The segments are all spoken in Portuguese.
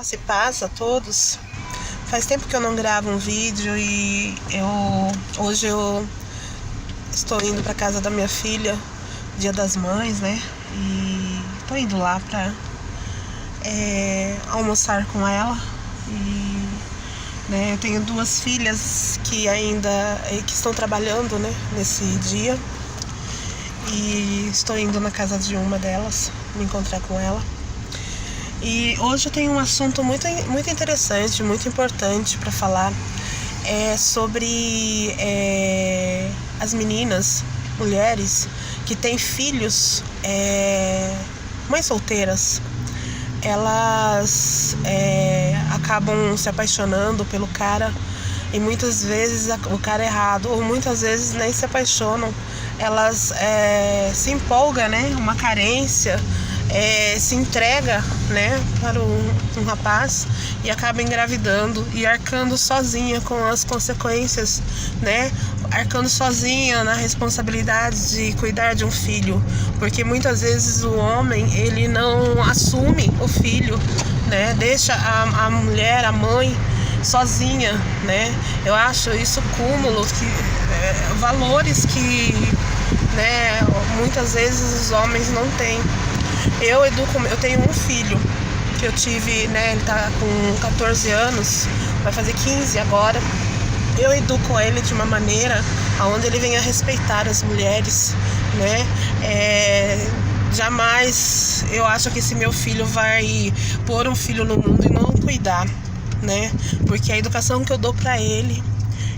Se passa a todos. Faz tempo que eu não gravo um vídeo e hoje eu estou indo para casa da minha filha, Dia das Mães, né? E tô indo lá para almoçar com ela. E eu tenho duas filhas que que estão trabalhando, né, nesse dia. E estou indo na casa de uma delas, me encontrar com ela. E hoje eu tenho um assunto muito interessante, muito importante para falar, sobre as meninas, mulheres que têm filhos, mães solteiras. Elas acabam se apaixonando pelo cara e muitas vezes o cara é errado, ou muitas vezes nem se apaixonam. Elas se empolgam, né? Uma carência. Se entrega, né, para um rapaz e acaba engravidando e arcando sozinha com as consequências, né, arcando sozinha na responsabilidade de cuidar de um filho, porque muitas vezes o homem ele não assume o filho, né, deixa a mulher, a mãe sozinha, né. Eu acho isso cúmulo, valores que, né, muitas vezes os homens não têm. Eu tenho um filho que eu tive, né, ele tá com 14 anos, vai fazer 15 agora. Eu educo ele de uma maneira onde ele venha respeitar as mulheres, né? Jamais eu acho que esse meu filho vai pôr um filho no mundo e não cuidar, né? Porque a educação que eu dou para ele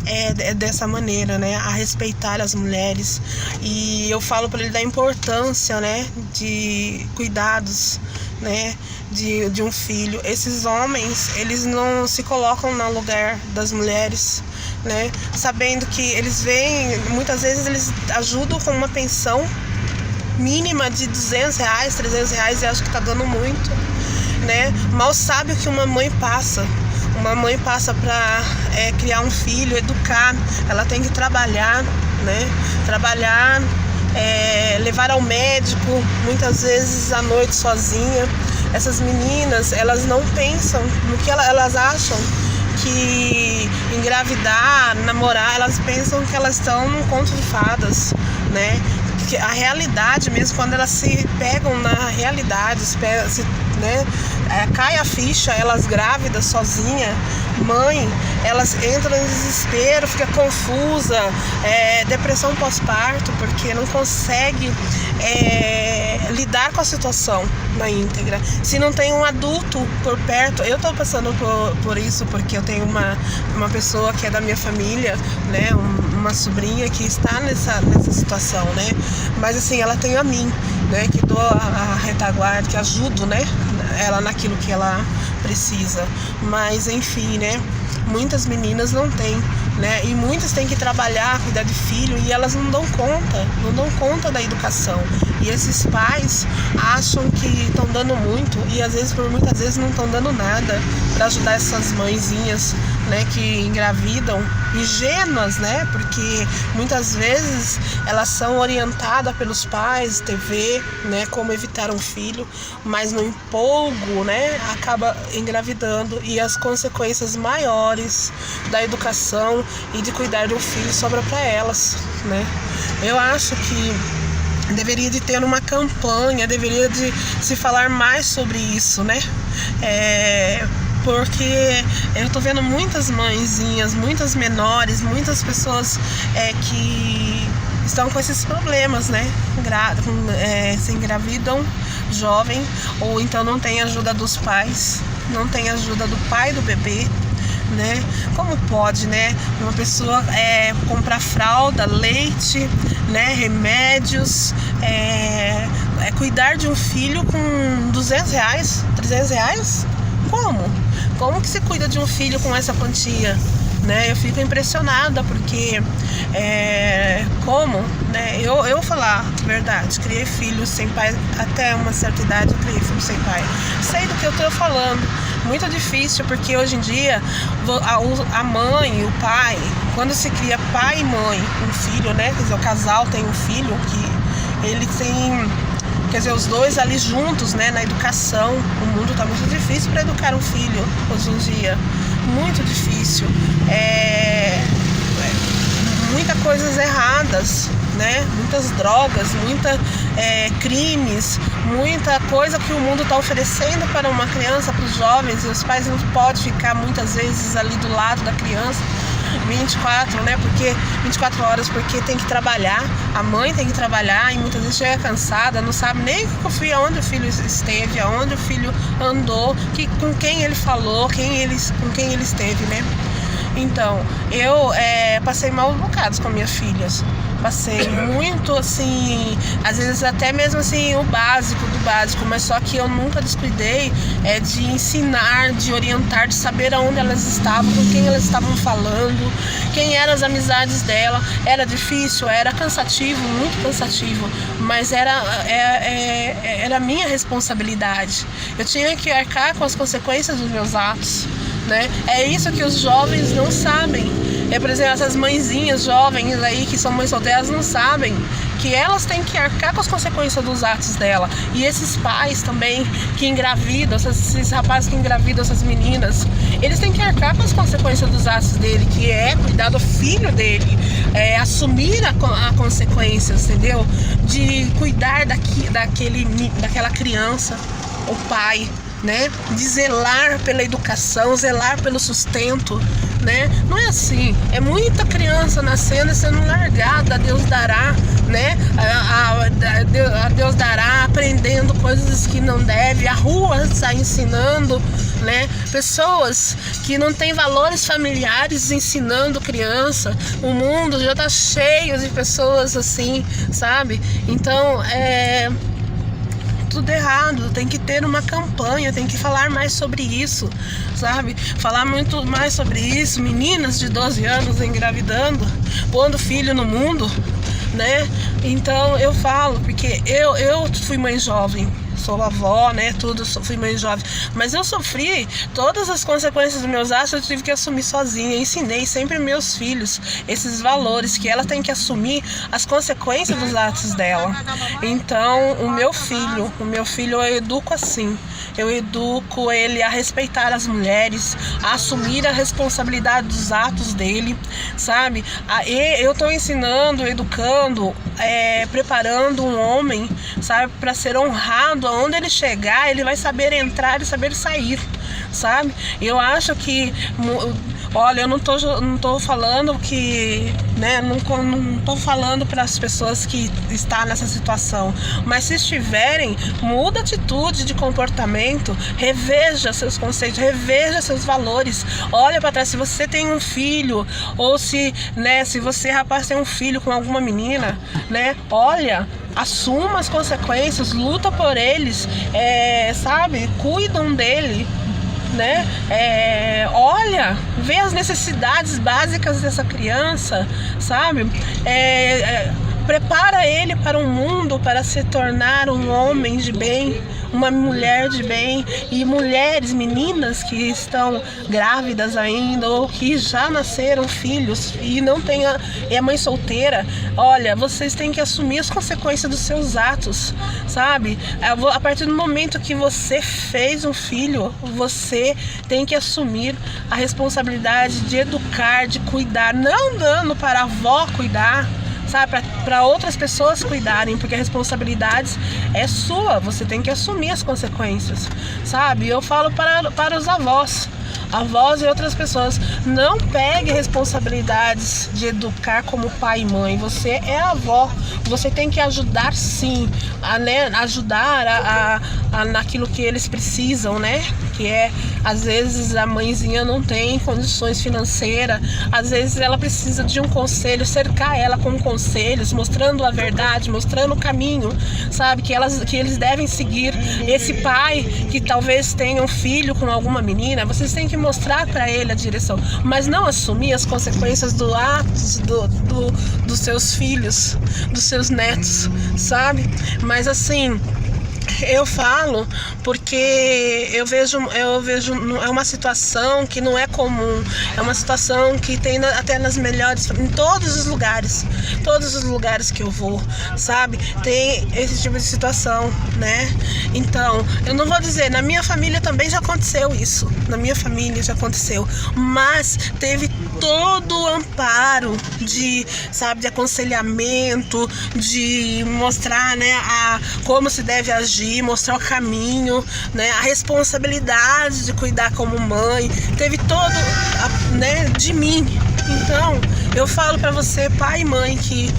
é dessa maneira, né, a respeitar as mulheres. E eu falo para ele da importância, né, de cuidados, né, de um filho. Esses homens, eles não se colocam no lugar das mulheres, né, sabendo que eles vêm, muitas vezes eles ajudam com uma pensão mínima de R$200, R$300, e acho que tá dando muito, né. Mal sabe o que uma mãe passa. Uma mãe passa para criar um filho, educar. Ela tem que trabalhar, né? Trabalhar, levar ao médico, muitas vezes à noite sozinha. Essas meninas, elas não pensam no que elas acham que engravidar, namorar, elas pensam que elas estão num conto de fadas, né? Que a realidade mesmo, quando elas se pegam na realidade, né, cai a ficha, elas grávidas, sozinha, mãe, elas entram em desespero, fica confusa, depressão pós-parto, porque não consegue lidar com a situação na íntegra. Se não tem um adulto por perto, eu estou passando por isso, porque eu tenho uma pessoa que é da minha família, né, uma sobrinha que está nessa situação, né, mas assim, ela tem a mim, né, que dou a retaguarda, que ajudo, né, ela naquilo que ela precisa. Mas enfim, né, muitas meninas não têm, né, e muitas têm que trabalhar, cuidar de filho, e elas não dão conta da educação. E esses pais acham que estão dando muito, e às vezes, por muitas vezes, não estão dando nada para ajudar essas mãezinhas, né, que engravidam, ingênuas, né, porque muitas vezes elas são orientadas pelos pais, TV, né, como evitar um filho, mas no empolgo, né, acaba engravidando, e as consequências maiores da educação e de cuidar de um filho sobra para elas, né. Eu acho que deveria de ter uma campanha, deveria de se falar mais sobre isso, né, porque eu tô vendo muitas mãezinhas, muitas menores, muitas pessoas que estão com esses problemas, né, se engravidam jovem, ou então não tem ajuda dos pais, não tem ajuda do pai do bebê, né? Como pode, né, uma pessoa comprar fralda, leite, né, remédios, cuidar de um filho com R$200, R$300? Como que se cuida de um filho com essa quantia, né? Eu fico impressionada, porque né? Eu vou falar a verdade, criei filhos sem pai, até uma certa idade eu criei filhos sem pai. Sei do que eu tô falando. Muito difícil, porque hoje em dia a mãe e o pai, quando se cria pai e mãe, um filho, né? Quer dizer, o casal tem um filho que ele tem quer dizer, os dois ali juntos, né, na educação. O mundo está muito difícil para educar um filho hoje em dia, muito difícil. Muitas coisas erradas, né? Muitas drogas, crimes, muita coisa que o mundo está oferecendo para uma criança, para os jovens, e os pais não podem ficar muitas vezes ali do lado da criança 24, né? 24 horas, porque tem que trabalhar, a mãe tem que trabalhar, e muitas vezes chega cansada, não sabe nem aonde o filho esteve, aonde o filho andou, com quem ele falou, com quem ele esteve, né? Então, eu passei maus bocados com minhas filhas. Passei muito, assim, às vezes até mesmo assim, o básico do básico, mas só que eu nunca descuidei de ensinar, de orientar, de saber aonde elas estavam, com quem elas estavam falando, quem eram as amizades dela. Era difícil, era cansativo, muito cansativo, mas era minha responsabilidade. Eu tinha que arcar com as consequências dos meus atos, né? É isso que os jovens não sabem. Por exemplo, essas mãezinhas jovens aí que são mães solteiras não sabem que elas têm que arcar com as consequências dos atos dela. E esses pais também que engravidam, esses rapazes que engravidam essas meninas, eles têm que arcar com as consequências dos atos dele, que é cuidar do filho dele, assumir a consequências, entendeu? De cuidar daquela criança, o pai, né? De zelar pela educação, zelar pelo sustento, né? Não é assim, é muita criança nascendo e sendo largada, a Deus dará, né? A Deus dará, aprendendo coisas que não deve, a rua está ensinando, né? Pessoas que não têm valores familiares ensinando criança. O mundo já está cheio de pessoas assim, sabe? Então, tudo errado, tem que ter uma campanha, tem que falar mais sobre isso, sabe? Falar muito mais sobre isso. Meninas de 12 anos engravidando, pondo filho no mundo, né? Então eu falo, porque eu fui mãe jovem, sou avó, né? Fui mãe jovem, mas eu sofri todas as consequências dos meus atos. Eu tive que assumir sozinha. Ensinei sempre meus filhos esses valores, que ela tem que assumir as consequências dos atos dela. Então o meu filho eu educo assim. Eu educo ele a respeitar as mulheres, a assumir a responsabilidade dos atos dele, sabe? Eu estou ensinando, educando, preparando um homem, sabe, para ser honrado. Aonde ele chegar, ele vai saber entrar e saber sair, sabe? Eu acho que, olha, eu não tô falando que, né, não tô falando para as pessoas que estão nessa situação, mas se estiverem, muda a atitude de comportamento, reveja seus conceitos, reveja seus valores, olha para trás. Se você tem um filho, ou se você, rapaz, tem um filho com alguma menina, né, olha, assuma as consequências, luta por eles, sabe, cuidam dele, né? Olha, vê as necessidades básicas dessa criança, sabe? Prepara ele para um mundo, para se tornar um homem de bem, uma mulher de bem. E mulheres, meninas que estão grávidas ainda, ou que já nasceram filhos e não tem é mãe solteira, olha, vocês têm que assumir as consequências dos seus atos, sabe? A partir do momento que você fez um filho, você tem que assumir a responsabilidade de educar, de cuidar, não dando para a avó cuidar, sabe, para outras pessoas cuidarem, porque a responsabilidade é sua, você tem que assumir as consequências, sabe? Eu falo para os avós e outras pessoas, não pegue responsabilidades de educar como pai e mãe. Você é avó, você tem que ajudar sim, ajudar naquilo que eles precisam, né? Que às vezes a mãezinha não tem condições financeiras, às vezes ela precisa de um conselho, cercar ela com conselhos, mostrando a verdade, mostrando o caminho, sabe, que eles devem seguir. Esse pai que talvez tenha um filho com alguma menina, vocês têm que mostrar para ele a direção, mas não assumir as consequências do atos dos seus filhos, dos seus netos, sabe? Mas assim, eu falo porque eu vejo é uma situação que não é comum, é uma situação que tem até nas melhores, em todos os lugares que eu vou, sabe? Tem esse tipo de situação, né? Então, eu não vou dizer, na minha família também já aconteceu isso, mas teve todo o amparo de, sabe, de aconselhamento, de mostrar, né, como se deve agir, mostrar o caminho, né, a responsabilidade de cuidar como mãe, teve todo, né, de mim. Então, eu falo pra você, pai e mãe, que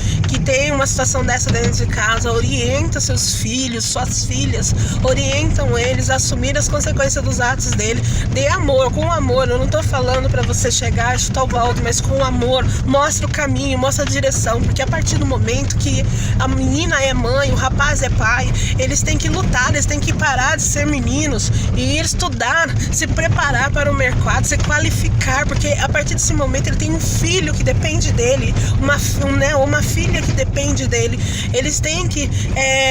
tem uma situação dessa dentro de casa, orienta seus filhos, suas filhas, orientam eles a assumir as consequências dos atos dele. Dê amor, com amor. Eu não tô falando pra você chegar e chutar o balde, mas com amor. Mostra o caminho, mostra a direção, porque a partir do momento que a menina é mãe, o rapaz é pai, eles têm que lutar, eles têm que parar de ser meninos e ir estudar, se preparar para o mercado, se qualificar, porque a partir desse momento ele tem um filho que depende dele, uma filha que depende dele. Eles têm que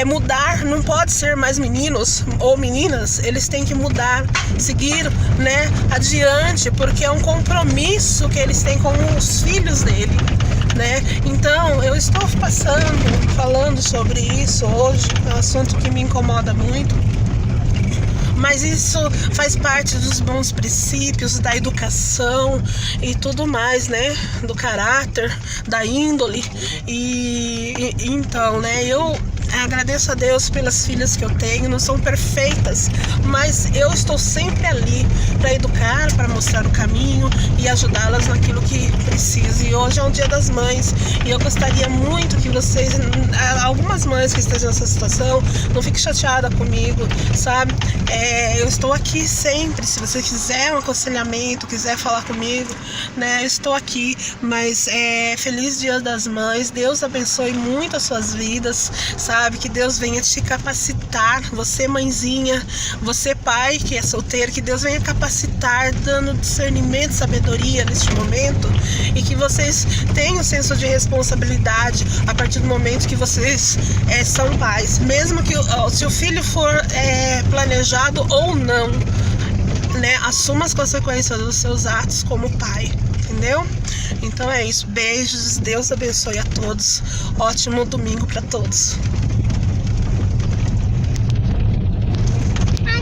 mudar, não pode ser mais meninos ou meninas, eles têm que mudar, seguir, né, adiante, porque é um compromisso que eles têm com os filhos dele, né? Então, eu estou falando sobre isso hoje, é um assunto que me incomoda muito. Mas isso faz parte dos bons princípios, da educação e tudo mais, né? Do caráter, da índole. E então, né? Eu agradeço a Deus pelas filhas que eu tenho, não são perfeitas, mas eu estou sempre ali para educar, para mostrar o caminho e ajudá-las naquilo que precisa. E hoje é um Dia das Mães e eu gostaria muito que vocês, algumas mães que estejam nessa situação, não fiquem chateadas comigo, sabe? Eu estou aqui sempre, se você quiser um aconselhamento, quiser falar comigo, né? Eu estou aqui, mas feliz Dia das Mães, Deus abençoe muito as suas vidas, sabe? Que Deus venha te capacitar, você mãezinha, você pai que é solteiro, que Deus venha capacitar, dando discernimento, sabedoria neste momento, e que vocês tenham senso de responsabilidade a partir do momento que vocês são pais, mesmo que se o filho for planejado ou não, né? Assuma as consequências dos seus atos como pai, entendeu? Então é isso, beijos, Deus abençoe a todos, ótimo domingo para todos.